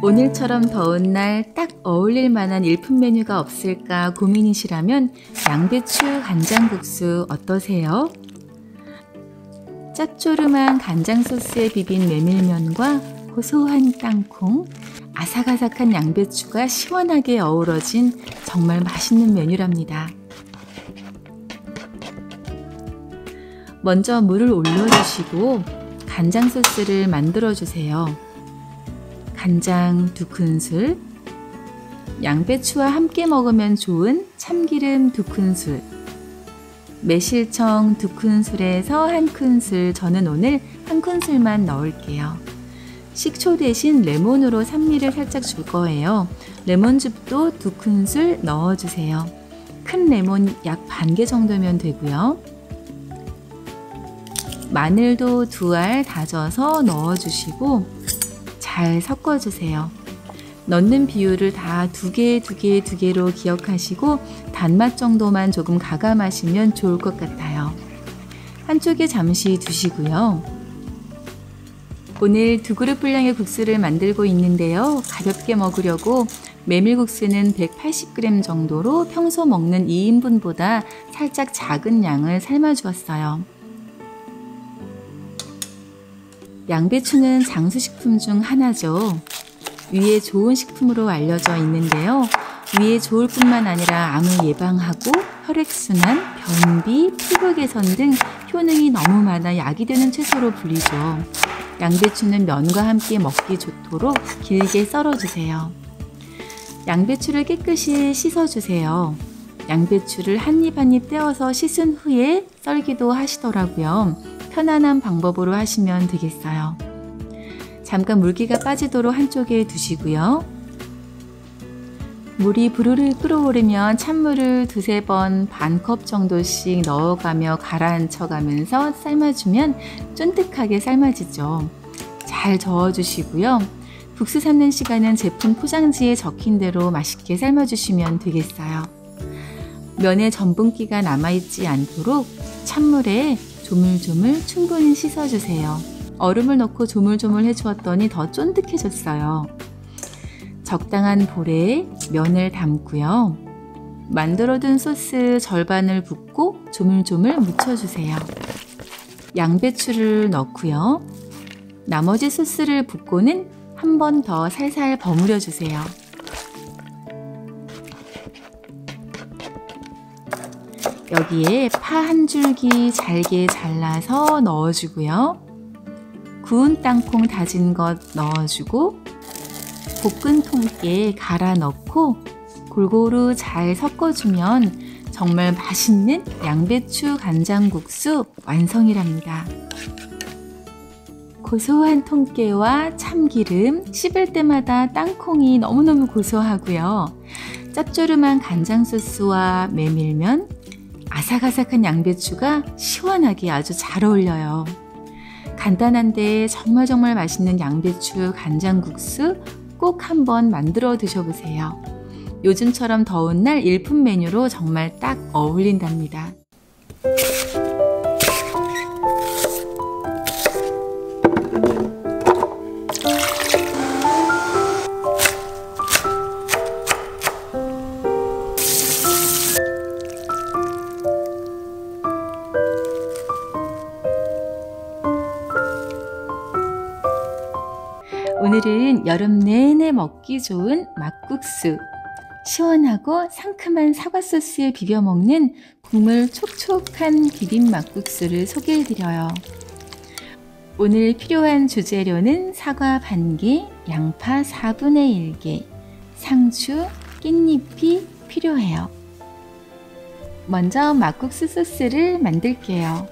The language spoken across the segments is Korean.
오늘처럼 더운 날 딱 어울릴 만한 일품 메뉴가 없을까 고민이시라면 양배추 간장국수 어떠세요? 짭조름한 간장 소스에 비빈 메밀면과 고소한 땅콩, 아삭아삭한 양배추가 시원하게 어우러진 정말 맛있는 메뉴랍니다. 먼저 물을 올려주시고 간장 소스를 만들어 주세요. 간장 2큰술, 양배추와 함께 먹으면 좋은 참기름 2큰술, 매실청 2큰술에서 1큰술, 저는 오늘 1큰술만 넣을게요. 식초 대신 레몬으로 산미를 살짝 줄 거예요. 레몬즙도 2큰술 넣어주세요. 큰 레몬 약 반 개 정도면 되고요. 마늘도 2알 다져서 넣어주시고 잘 섞어주세요. 넣는 비율을 다 2개로 기억하시고 단맛 정도만 조금 가감하시면 좋을 것 같아요. 한쪽에 잠시 두시고요. 오늘 2그릇 분량의 국수를 만들고 있는데요. 가볍게 먹으려고 메밀국수는 180g 정도로 평소 먹는 2인분보다 살짝 작은 양을 삶아 주었어요. 양배추는 장수식품 중 하나죠. 위에 좋은 식품으로 알려져 있는데요. 위에 좋을 뿐만 아니라 암을 예방하고 혈액순환, 변비, 피부 개선 등 효능이 너무 많아 약이 되는 채소로 불리죠. 양배추는 면과 함께 먹기 좋도록 길게 썰어주세요. 양배추를 깨끗이 씻어주세요. 양배추를 한 입 한 입 떼어서 씻은 후에 썰기도 하시더라고요. 편안한 방법으로 하시면 되겠어요. 잠깐 물기가 빠지도록 한쪽에 두시고요. 물이 부르르 끓어오르면 찬물을 2-3번 반컵 정도씩 넣어가며 가라앉혀가면서 삶아주면 쫀득하게 삶아지죠. 잘 저어주시고요. 국수 삶는 시간은 제품 포장지에 적힌 대로 맛있게 삶아주시면 되겠어요. 면에 전분기가 남아있지 않도록 찬물에 조물조물 충분히 씻어주세요. 얼음을 넣고 조물조물 해주었더니 더 쫀득해졌어요. 적당한 볼에 면을 담고요. 만들어둔 소스 절반을 붓고 조물조물 묻혀주세요. 양배추를 넣고요. 나머지 소스를 붓고는 한 번 더 살살 버무려 주세요. 여기에 파 한 줄기 잘게 잘라서 넣어주고요. 구운 땅콩 다진 것 넣어주고 볶은 통깨 갈아 넣고 골고루 잘 섞어주면 정말 맛있는 양배추 간장국수 완성이랍니다. 고소한 통깨와 참기름, 씹을 때마다 땅콩이 너무너무 고소하고요. 짭조름한 간장 소스와 메밀면, 아삭아삭한 양배추가 시원하게 아주 잘 어울려요. 간단한데 정말 맛있는 양배추 간장국수 꼭 한번 만들어 드셔보세요. 요즘처럼 더운 날 일품 메뉴로 정말 딱 어울린답니다. 오늘은 여름 내내 먹기 좋은 막국수, 시원하고 상큼한 사과 소스에 비벼 먹는 국물 촉촉한 비빔 막국수를 소개해드려요. 오늘 필요한 주재료는 사과 반개, 양파 4분의 1개, 상추, 깻잎이 필요해요. 먼저 막국수 소스를 만들게요.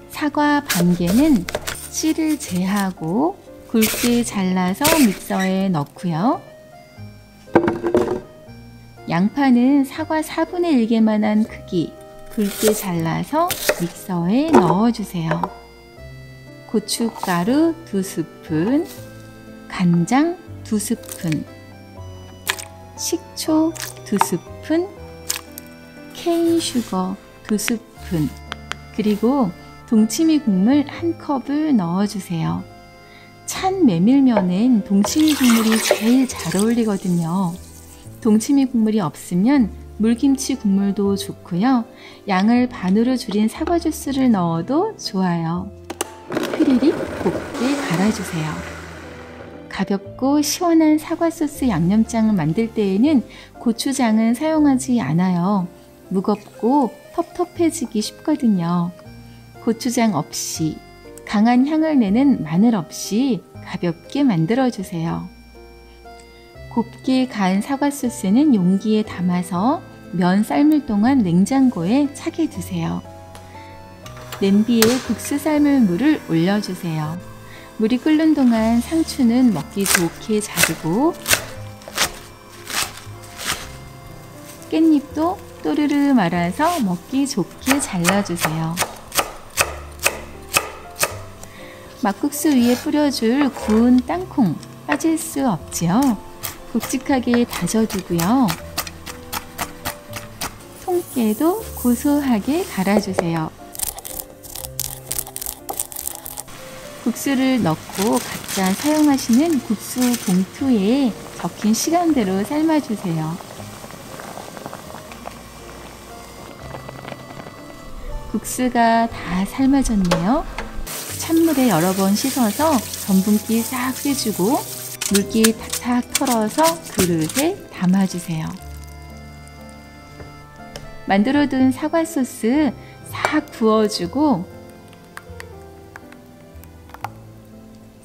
사과 반개는 씨를 제하고 굵게 잘라서 믹서에 넣고요. 양파는 사과 4분의 1개만한 크기 굵게 잘라서 믹서에 넣어주세요. 고춧가루 2스푼, 간장 2스푼, 식초 2스푼, 케인슈거 2스푼, 그리고 동치미 국물 1컵을 넣어주세요. 찬 메밀면엔 동치미 국물이 제일 잘 어울리거든요. 동치미 국물이 없으면 물김치 국물도 좋고요. 양을 반으로 줄인 사과 주스를 넣어도 좋아요. 휘리릭 곱게 갈아주세요. 가볍고 시원한 사과 소스 양념장을 만들 때에는 고추장은 사용하지 않아요. 무겁고 텁텁해지기 쉽거든요. 고추장 없이 강한 향을 내는 마늘 없이 가볍게 만들어주세요. 곱게 간 사과 소스는 용기에 담아서 면 삶을 동안 냉장고에 차게 두세요. 냄비에 국수 삶을 물을 올려주세요. 물이 끓는 동안 상추는 먹기 좋게 자르고 깻잎도 또르르 말아서 먹기 좋게 잘라주세요. 막국수 위에 뿌려줄 구운 땅콩 빠질 수 없지요. 굵직하게 다져두고요. 통깨도 고소하게 갈아주세요. 국수를 넣고 각자 사용하시는 국수 봉투에 적힌 시간대로 삶아주세요. 국수가 다 삶아졌네요. 찬물에 여러 번 씻어서 전분기 싹 빼주고 물기 탁탁 털어서 그릇에 담아주세요. 만들어둔 사과 소스 싹 부어주고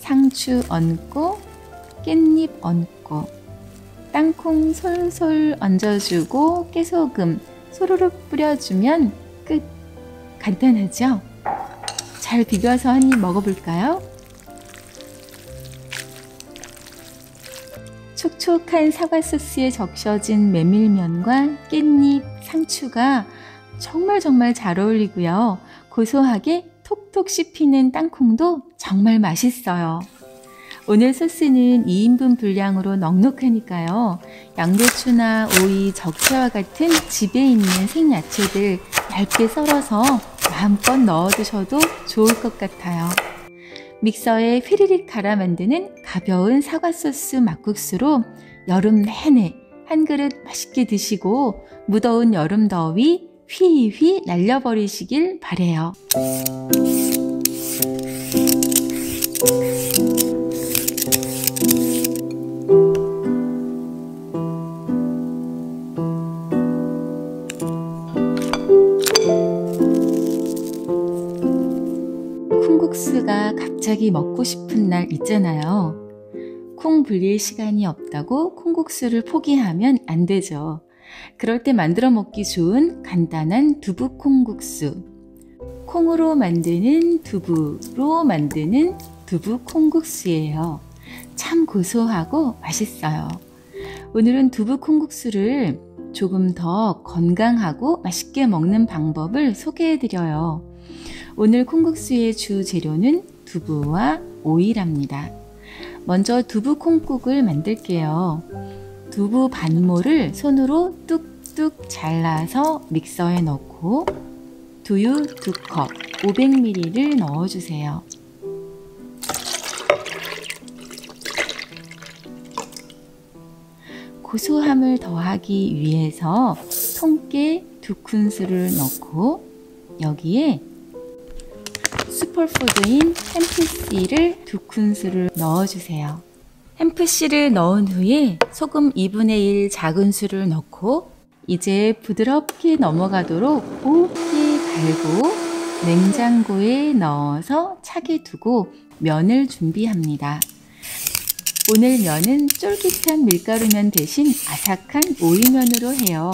상추 얹고 깻잎 얹고 땅콩 솔솔 얹어주고 깨소금 소르륵 뿌려주면 끝! 간단하죠? 잘 비벼서 한 입 먹어볼까요? 촉촉한 사과 소스에 적셔진 메밀면과 깻잎, 상추가 정말 잘 어울리고요. 고소하게 톡톡 씹히는 땅콩도 정말 맛있어요. 오늘 소스는 2인분 분량으로 넉넉하니까요. 양배추나 오이, 적채와 같은 집에 있는 생야채들 얇게 썰어서 마음껏 넣어 드셔도 좋을 것 같아요. 믹서에 휘리릭 갈아 만드는 가벼운 사과 소스 막국수로 여름 내내 한 그릇 맛있게 드시고 무더운 여름 더위 휘휘 날려버리시길 바래요. 콩국수가 갑자기 먹고 싶은 날 있잖아요. 콩 불릴 시간이 없다고 콩국수를 포기하면 안 되죠. 그럴 때 만들어 먹기 좋은 간단한 두부 콩국수. 콩으로 만드는 두부로 만드는 두부 콩국수예요. 참 고소하고 맛있어요. 오늘은 두부 콩국수를 조금 더 건강하고 맛있게 먹는 방법을 소개해 드려요. 오늘 콩국수의 주 재료는 두부와 오이랍니다. 먼저 두부 콩국을 만들게요. 두부 반모를 손으로 뚝뚝 잘라서 믹서에 넣고 두유 2컵 500ml를 넣어주세요. 고소함을 더하기 위해서 통깨 2큰술을 넣고 여기에 슈퍼푸드인 햄프씨를 2큰술을 넣어주세요. 햄프씨를 넣은 후에 소금 2분의 1 작은술을 넣고 이제 부드럽게 넘어가도록 곱게 갈고 냉장고에 넣어서 차게 두고 면을 준비합니다. 오늘 면은 쫄깃한 밀가루면 대신 아삭한 오이면으로 해요.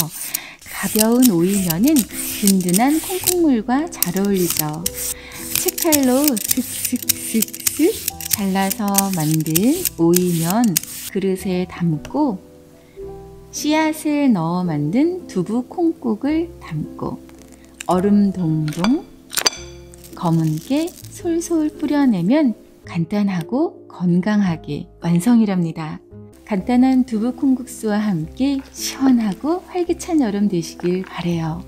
가벼운 오이면은 든든한 콩국물과 잘 어울리죠. 채칼로 슥슥슥슥 잘라서 만든 오이면 그릇에 담고 씨앗을 넣어 만든 두부 콩국을 담고 얼음 동동 검은깨 솔솔 뿌려내면 간단하고 건강하게 완성이랍니다. 간단한 두부 콩국수와 함께 시원하고 활기찬 여름 되시길 바래요.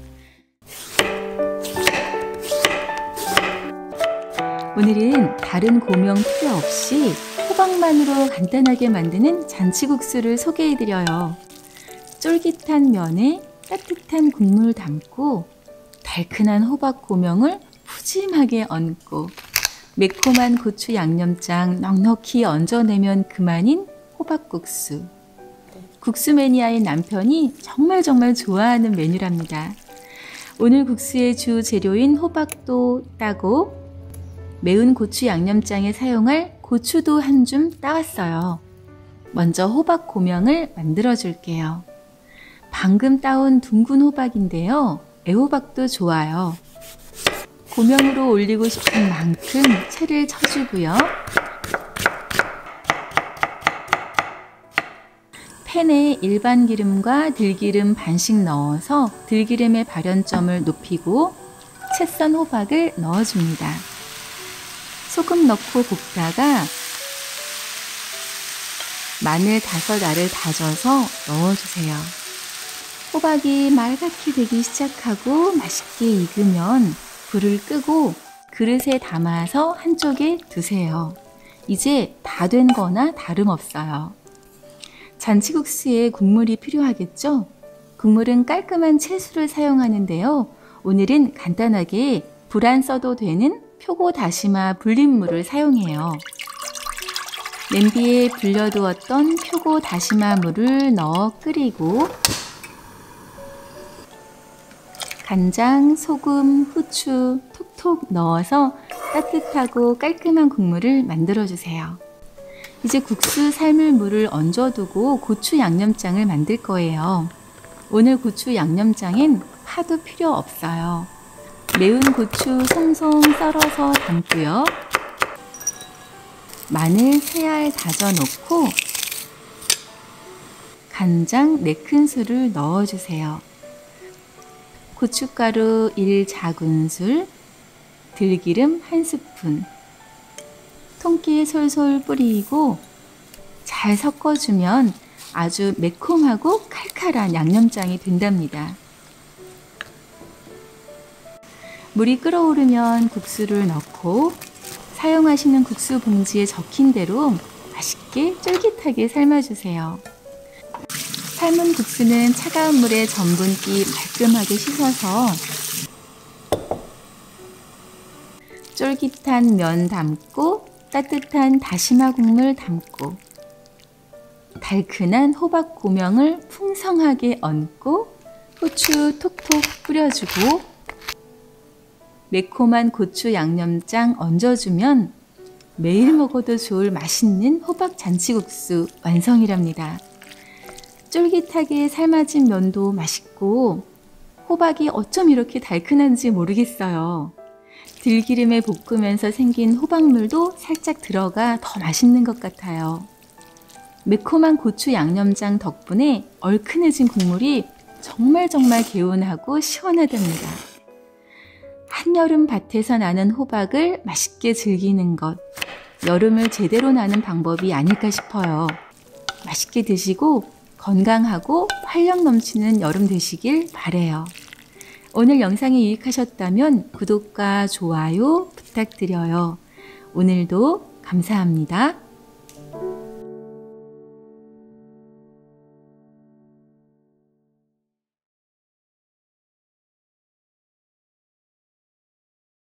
오늘은 다른 고명 필요 없이 호박만으로 간단하게 만드는 잔치국수를 소개해드려요. 쫄깃한 면에 따뜻한 국물 담고 달큰한 호박 고명을 푸짐하게 얹고 매콤한 고추 양념장 넉넉히 얹어내면 그만인 호박국수. 국수 매니아인 남편이 정말 좋아하는 메뉴랍니다. 오늘 국수의 주 재료인 호박도 따고 매운 고추 양념장에 사용할 고추도 한 줌 따왔어요. 먼저 호박 고명을 만들어 줄게요. 방금 따온 둥근 호박인데요. 애호박도 좋아요. 고명으로 올리고 싶은 만큼 채를 쳐주고요. 팬에 일반 기름과 들기름 반씩 넣어서 들기름의 발연점을 높이고 채 썬 호박을 넣어줍니다. 소금 넣고 볶다가 마늘 5알을 다져서 넣어주세요. 호박이 말갛게 되기 시작하고 맛있게 익으면 불을 끄고 그릇에 담아서 한쪽에 두세요. 이제 다 된 거나 다름없어요. 잔치국수에 국물이 필요하겠죠? 국물은 깔끔한 채수를 사용하는데요. 오늘은 간단하게 불 안 써도 되는 표고 다시마 불린물을 사용해요. 냄비에 불려두었던 표고 다시마 물을 넣어 끓이고 간장, 소금, 후추 톡톡 넣어서 따뜻하고 깔끔한 국물을 만들어주세요. 이제 국수 삶을 물을 얹어두고 고추 양념장을 만들 거예요. 오늘 고추 양념장엔 파도 필요 없어요. 매운 고추 송송 썰어서 담고요. 마늘 3알 다져 넣고 간장 4큰술을 넣어주세요. 고춧가루 1작은술, 들기름 1스푼, 통깨 솔솔 뿌리고 잘 섞어주면 아주 매콤하고 칼칼한 양념장이 된답니다. 물이 끓어오르면 국수를 넣고 사용하시는 국수 봉지에 적힌 대로 맛있게 쫄깃하게 삶아주세요. 삶은 국수는 차가운 물에 전분기 말끔하게 씻어서 쫄깃한 면 담고 따뜻한 다시마 국물 담고 달큰한 호박 고명을 풍성하게 얹고 후추 톡톡 뿌려주고 매콤한 고추 양념장 얹어주면 매일 먹어도 좋을 맛있는 호박 잔치국수 완성이랍니다. 쫄깃하게 삶아진 면도 맛있고 호박이 어쩜 이렇게 달큰한지 모르겠어요. 들기름에 볶으면서 생긴 호박물도 살짝 들어가 더 맛있는 것 같아요. 매콤한 고추 양념장 덕분에 얼큰해진 국물이 정말 개운하고 시원하답니다. 한여름 밭에서 나는 호박을 맛있게 즐기는 것, 여름을 제대로 나는 방법이 아닐까 싶어요. 맛있게 드시고 건강하고 활력 넘치는 여름 되시길 바래요. 오늘 영상이 유익하셨다면 구독과 좋아요 부탁드려요. 오늘도 감사합니다.